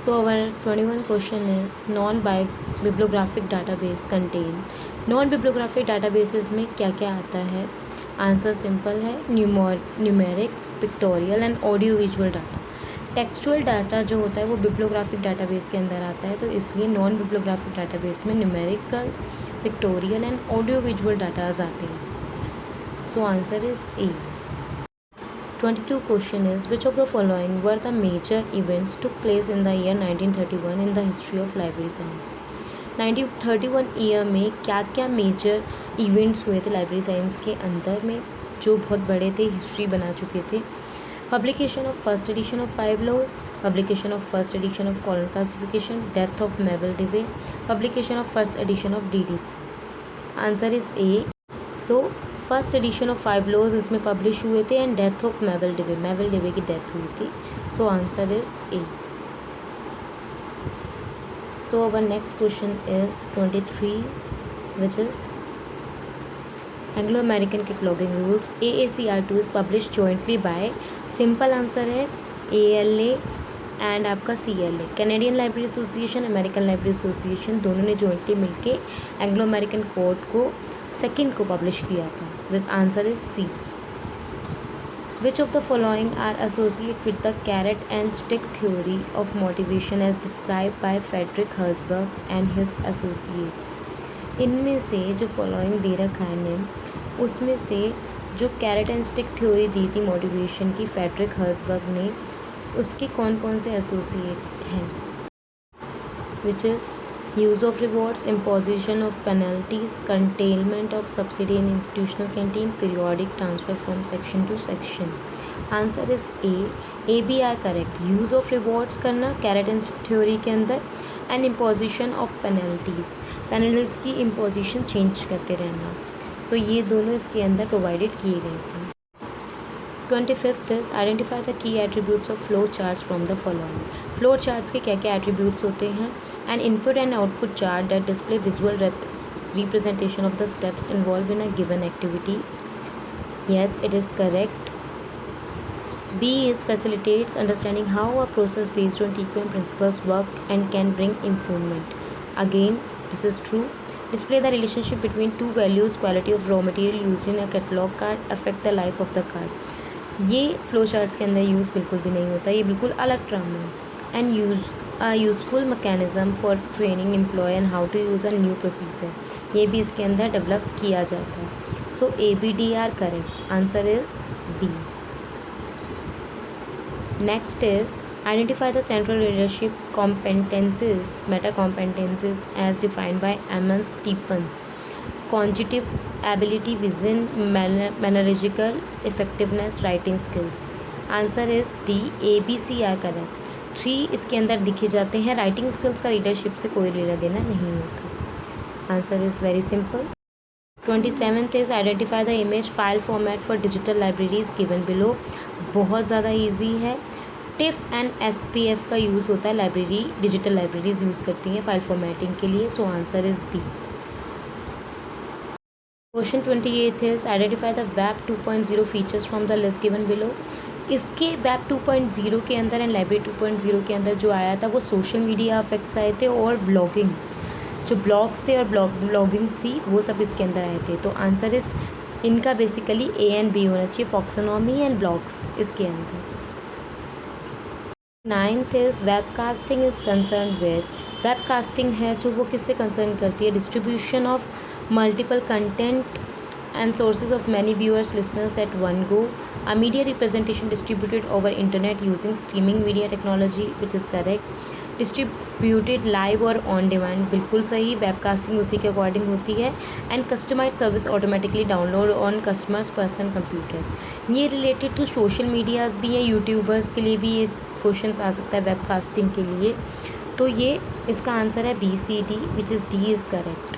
So our 21 question is non-bibliographic database contain. Non-bibliographic databases में क्या क्या आता है? आंसर सिंपल है, numeric, pictorial and audio visual data. Textual data जो होता है वो बिब्लियोग्राफिक डाटाबेस के अंदर आता है, तो इसलिए नॉन बिब्लियोग्राफिक डाटाबेस में numerical, pictorial and audio visual datas आते हैं। सो answer is A. 22 question is which of the following were the major events took place in the year 1931 in the history of library science? 1931 year में क्या क्या major events हुए थे library science के अंदर में जो बहुत बड़े थे, हिस्ट्री बना चुके थे? Publication of first edition of 5 laws, publication of first edition of colon classification, death of Melvil Dewey, publication of first edition of DDC. Answer is A. So first edition of 5 laws इसमें publish हुए थे and death of Melvil Dewey की death हुई थी। So answer is A. So our next question is 23 which is Anglo American cataloguing rules AACR2 is publish jointly bye. Simple answer है ALA and आपका CLA, Canadian library association, American library association, दोनों ने jointly मिलके Anglo American code को second को publish किया था। Which answer is C. Which of the following are associate with the carrot and stick theory of motivation as describe by Frederick Herzberg and his associates? इनमें से जो following दे रखा है name, उसमें से जो कैरेट एंड स्टिक थ्योरी दी थी motivation की फ्रेडरिक हर्जबर्ग ने, उसके कौन कौन से एसोसिएट हैं? Which is use of rewards, imposition of penalties, curtailment of subsidy in institutional canteen, periodic transfer from section to section. Answer is A. A B are correct. use of rewards करना carrot and stick theory के अंदर and imposition of penalties, penalties की imposition change करते रहना। So ये दोनों इसके अंदर provided किए गए थे। 25th is identify the key attributes of flow charts from the following. Flow charts के क्या क्या एट्रीब्यूट्स होते हैं? N input and output chart that display visual representation of the steps involve in a given activity. Yes, it is correct. B is facilitates understanding how a process based on TQM principles work and can bring improvement. Again, this is true. Display the relationship between two values, quality of raw material used in a catalog card affect the life of the card. ये flow charts के अंदर use बिल्कुल भी नहीं होता, ये बिल्कुल अलग टर्म है। And useful mechanism for training employ and how to use a new procedure, ये भी इसके अंदर डेवलप किया जाता है। So ABD are correct. Answer is B. Next is identify the central leadership competencies, meta competencies as defined by Emil Stephens. Cognitive ability, vision, managerial effectiveness, writing skills. Answer is D. A B C are correct. 3 इसके अंदर दिखे जाते हैं। Writing skills का leadership से कोई लेना देना नहीं होता। Answer is very simple. 27th is identify the image file format for digital libraries given below. बहुत ज़्यादा ईजी है। TIFF एंड SPF का यूज़ होता है, लाइब्रेरी डिजिटल लाइब्रेरीज यूज़ करती हैं फाइल फॉर्मेटिंग के लिए। सो answer is B. Question 28 is identify the web 2.0 features from the list given below. इसके वेब 2.0 के अंदर एंड लाइब्रेरी 2.0 के अंदर जो आया था वो सोशल मीडिया इफेक्ट्स आए थे और ब्लॉगिंग्स, जो ब्लॉग्स थे और ब्लॉगिंग्स थी वो सब इसके अंदर आए थे। तो आंसर इस इनका बेसिकली A एंड B होना चाहिए, फॉक्सोनॉमी एंड ब्लॉग्स इसके अंदर। 9th is webcasting is concern with. Webcasting है जो वो किससे कंसर्न करती है? Distribution of multiple content and sources of many viewers listeners at one go, a media representation distributed over internet using streaming media technology, which is correct. Distributed live और on demand, बिल्कुल सही, webcasting उसी के according होती है। And customize service automatically download on customers person computers, ये related to social medias भी है, यूट्यूबर्स के लिए भी ये क्वेश्चन आ सकता है वेबकास्टिंग के लिए। तो ये इसका आंसर है BCD, which is D is correct.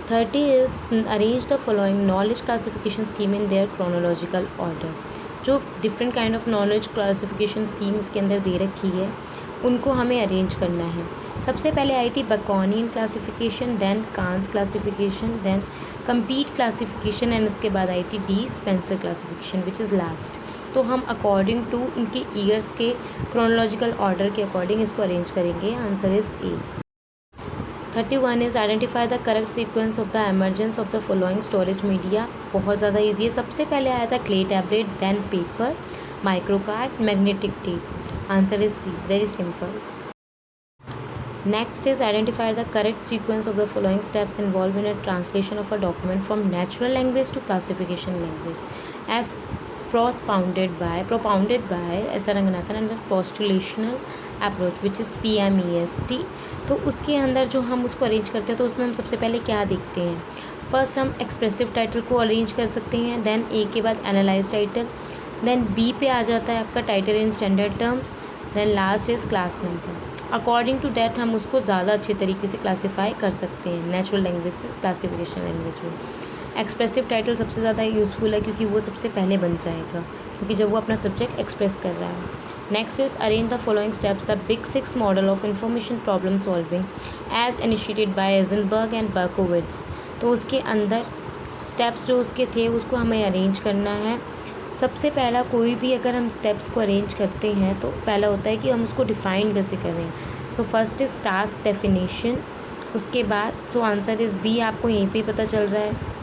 30 is arrange the following knowledge classification scheme in their chronological order. जो different kind of knowledge classification scheme इसके अंदर दे रखी है उनको हमें अरेंज करना है। सबसे पहले आई थी Baconian classification, then Kant's classification, then Comte classification and उसके बाद आई थी D Spencer classification, which is last. तो हम अकॉर्डिंग टू इनके ईयर्स के क्रोनोलॉजिकल ऑर्डर के अकॉर्डिंग इसको अरेंज करेंगे। Answer is A. 31 is identify the correct sequence of the emergence of the following storage media. बहुत ज़्यादा ईजी है। सबसे पहले आया था clay tablet, then paper, microcard, magnetic tape. Answer is C, very simple. Next is identify the correct sequence of the following steps involved in a translation of a document from natural language to classification language as propounded by S.R. Ranganathan under postulational approach which is PMEST। तो उसके अंदर जो हम उसको arrange करते हैं तो उसमें हम सबसे पहले क्या देखते हैं, फर्स्ट हम एक्सप्रेसिव टाइटल को अरेंज कर सकते हैं, देन ए के बाद एनालाइज टाइटल, देन बी पे आ जाता है आपका title in standard terms, then last is class number. According to that हम उसको ज़्यादा अच्छे तरीके से क्लासीफाई कर सकते हैं नेचुरल लैंग्वेज से क्लासिफिकेशन लैंग्वेज में। एक्सप्रेसिव टाइटल सबसे ज़्यादा यूज़फुल है क्योंकि वो सबसे पहले बन जाएगा, क्योंकि जब वो अपना सब्जेक्ट एक्सप्रेस कर रहा है। Next is arrange the following steps the big 6 model of information problem solving as initiated by Eisenberg and Berkowitz. तो उसके अंदर स्टेप्स जो उसके थे उसको हमें अरेंज करना है। सबसे पहला कोई भी अगर हम स्टेप्स को अरेंज करते हैं तो पहला होता है कि हम उसको डिफ़ाइन कैसे करें। So first is task definition, उसके बाद सो आंसर इज़ बी, आपको यहीं पे पता चल रहा है।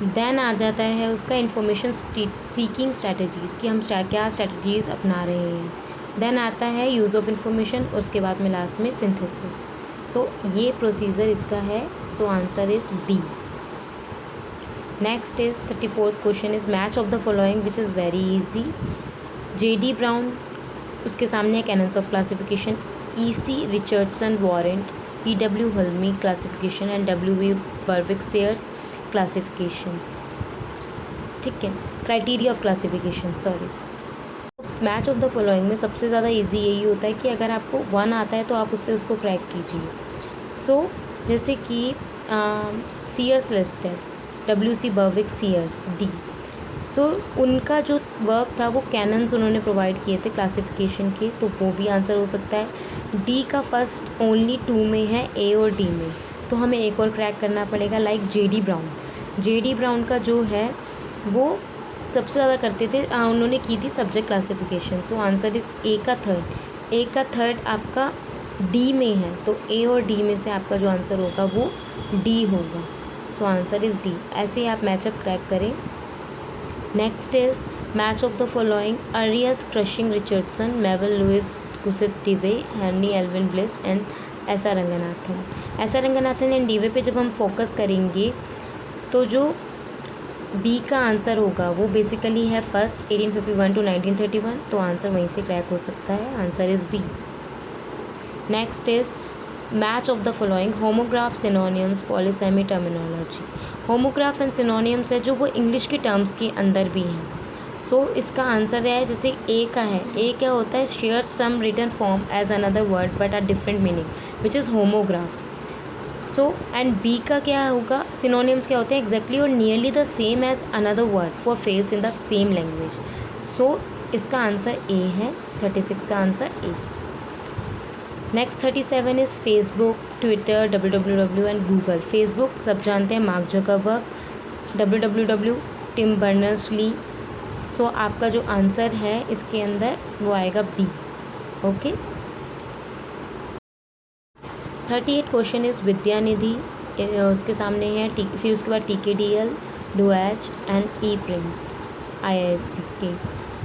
देन आ जाता है उसका इंफॉर्मेशन सीकिंग स्ट्रैटेजीज़ कि हम क्या स्ट्रैटेजीज़ अपना रहे हैं। देन आता है यूज़ ऑफ इंफॉर्मेशन, और उसके बाद में लास्ट में सिंथेसिस। सो ये प्रोसीजर इसका है। So answer is B. Next is 34th question is match of the following which is very easy. J.D. Brown, उसके सामने है canons of classification, E.C. Richardson warrant, E.W. Hulme classification and W.V. Berwick Sayers classifications. ठीक है, criteria of classification, sorry. Match of the following में सबसे ज़्यादा easy यही होता है कि अगर आपको 1 आता है तो आप उससे उसको क्रैक कीजिए। सो जैसे कि सीयर्स लिस्टेड, W.C. बर्विक-सेयर्स, डी। सो उनका जो वर्क था वो कैनन्स उन्होंने प्रोवाइड किए थे क्लासिफिकेशन के, तो वो भी आंसर हो सकता है। डी का फर्स्ट ओनली 2 में है, ए और डी में, तो हमें एक और क्रैक करना पड़ेगा like J.D. Brown. J.D. Brown का जो है वो सबसे ज़्यादा करते थे, उन्होंने की थी सब्जेक्ट क्लासिफिकेशन। सो आंसर इस ए का थर्ड आपका डी में है, तो ए और डी में से आपका जो आंसर होगा वो डी होगा। So answer is D. ऐसे ही आप मैचअप क्रैक करें। Next is match of the following Ernest Cushing Richardson, Melvil Louis Kossuth Dewey, Henry Evelyn Bliss and S.R. Ranganathan. S.R. Ranganathan and Dewey पे जब हम फोकस करेंगे तो जो बी का आंसर होगा वो बेसिकली है फर्स्ट 1851 to 1931, तो आंसर वहीं से क्रैक हो सकता है। Answer is B. Next is match of the following homograph, synonyms, polysemy terminology. Homograph and synonyms है जो वो इंग्लिश के टर्म्स के अंदर भी हैं। सो इसका आंसर है जैसे ए का है, ए क्या होता है, share some written form as another word but a different meaning which is homograph. So and B का क्या होगा, सिनोनियम्स क्या होते हैं, एग्जैक्टली और nearly the same as another word for face in the same language. So इसका आंसर A है, 36 का आंसर ए। Next 37 is Facebook, Twitter, www and Google. Facebook सब जानते हैं Mark Zuckerberg, www Tim Berners Lee. So आपका जो आंसर है इसके अंदर वो आएगा B. Okay. 38 question is Vidyanidhi, उसके सामने है फिर उसके बाद TKDL, डुएच एंड ई-प्रिंट्स IISc के।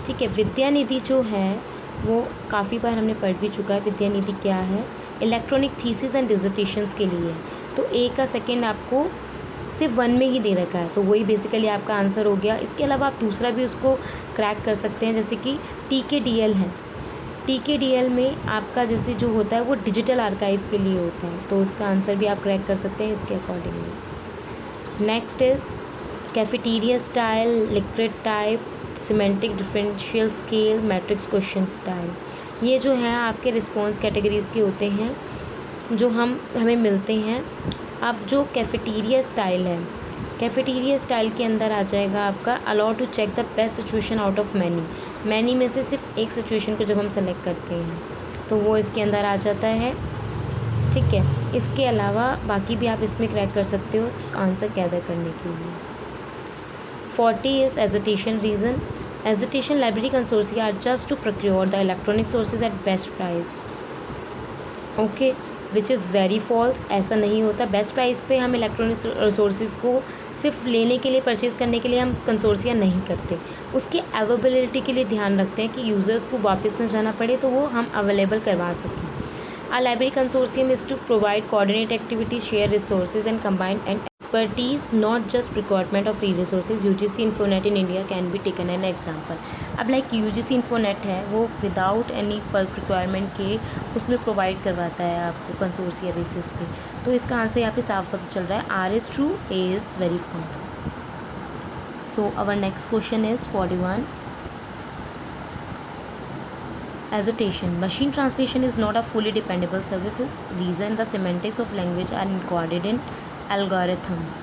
ठीक है, विद्यानिधि जो है वो काफ़ी बार हमने पढ़ भी चुका है। विद्यानिधि क्या है, इलेक्ट्रॉनिक थीसिस एंड डिसर्टेशंस के लिए। तो ए का सेकंड आपको सिर्फ 1 में ही दे रखा है, तो वही बेसिकली आपका आंसर हो गया। इसके अलावा आप दूसरा भी उसको क्रैक कर सकते हैं, जैसे कि TKDL है। TKDL में आपका जैसे जो होता है वो डिजिटल आर्काइव के लिए होता है, तो उसका आंसर भी आप क्रैक कर सकते हैं इसके accordingly. Next is cafeteria style, liquid type, semantic differential scale, matrix question style. ये जो है आपके रिस्पॉन्स कैटेगरीज़ के होते हैं जो हमें मिलते हैं। अब जो कैफेटेरिया स्टाइल है, कैफेटेरिया स्टाइल के अंदर आ जाएगा आपका allow to check the best situation out of many में से सिर्फ एक सिचुएशन को जब हम सेलेक्ट करते हैं तो वो इसके अंदर आ जाता है। ठीक है, इसके अलावा बाकी भी आप इसमें क्रैक कर सकते हो आंसर गैदर करने के लिए। 40 is agitation reason. Hesitation, library consortia are just to procure the electronic sources at best price. Okay, which is very false. ऐसा नहीं होता. बेस्ट प्राइस पे हम इलेक्ट्रॉनिक सोर्सेज को सिर्फ लेने के लिए, परचेज़ करने के लिए हम कंसोर्सिया नहीं करते. उसकी अवेलेबिलिटी के लिए ध्यान रखते हैं कि यूज़र्स को वापस न जाना पड़े, तो वो हम अवेलेबल करवा सकें. Our library consortium is to provide coordinate activities, share resources and combine and expertise, not just procurement of free resources. UGC Infonet in India can be taken an example. अब लाइक UGC Infonet है, वो without any procurement के उसमें provide करवाता है आपको कंसोर्सिया basis पे. तो इसका आंसर यहाँ पे साफ पता चल रहा है. R is true, A is very false. So our next question is 41. Hesitation. Machine translation is not a fully dependable services. Reason, the semantics of language are encoded in algorithms.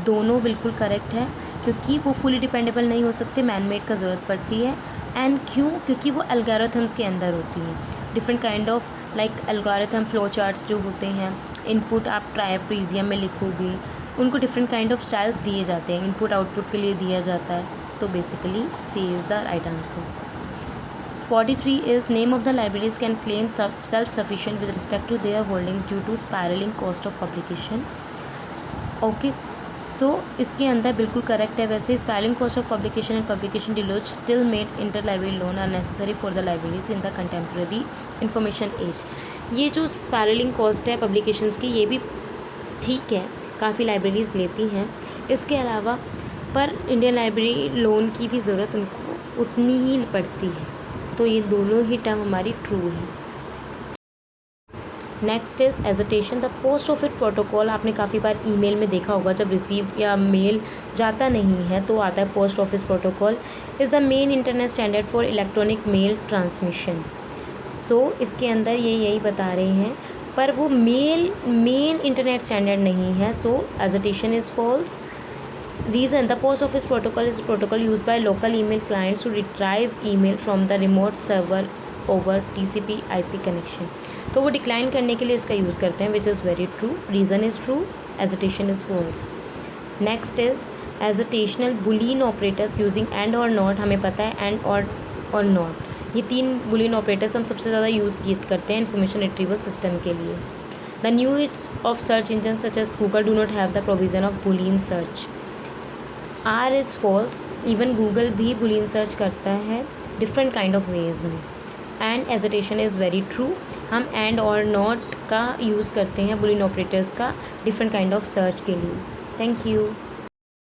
दोनों बिल्कुल correct है, क्योंकि वो fully dependable नहीं हो सकते, man made का ज़रूरत पड़ती है. एंड क्यों? क्योंकि वो एल्गोरिथम्स के अंदर होती हैं. Different kind of like algorithm flow charts जो होते हैं, इनपुट आप ट्राइप्रीजियम में लिखोगे, उनको डिफरेंट काइंड ऑफ स्टाइल्स दिए जाते हैं, इनपुट आउटपुट के लिए दिया जाता है. तो basically C is the right answer. 43 is name of the libraries can claim self-sufficient with respect to their holdings due to spiraling cost of publication. Okay, so इसके अंदर बिल्कुल करेक्ट है. वैसे spelling cost of publication and publication delays still made inter library loan are necessary for the libraries in the contemporary information age. ये जो spelling cost है publications की, ये भी ठीक है, काफ़ी लाइब्रेरीज़ लेती हैं. इसके अलावा पर इंडियन लाइब्रेरी लोन की भी ज़रूरत उनको उतनी ही पड़ती है. तो ये दोनों ही टर्म हमारी ट्रू है. Next is hesitation. The post office protocol आपने काफ़ी बार ईमेल में देखा होगा, जब रिसीव या मेल जाता नहीं है तो आता है post office protocol. Is the main internet standard for electronic mail transmission. So इसके अंदर ये यही बता रहे हैं, पर वो मेन इंटरनेट स्टैंडर्ड नहीं है. So hesitation is false. Reason, the post office protocol is a protocol used by local email clients to retrieve email from the remote server over TCP IP connection. तो वो decline करने के लिए इसका use करते हैं, which is very true. Reason is true, hesitation is false. Next is hesitational Boolean operators using and और not. हमें पता है एंड और नॉट, ये तीन बुलियन ऑपरेटर्स हम सबसे ज़्यादा यूज़ करते हैं इन्फॉर्मेशन रिट्रीवल सिस्टम के लिए. The new age of search engine such as Google do not have the provision of Boolean search. R is false. Even Google भी बुलियन सर्च करता है डिफरेंट काइंड ऑफ वेज में. And hesitation is very true. हम and और not का use करते हैं Boolean operators का डिफरेंट काइंड ऑफ सर्च के लिए. Thank you.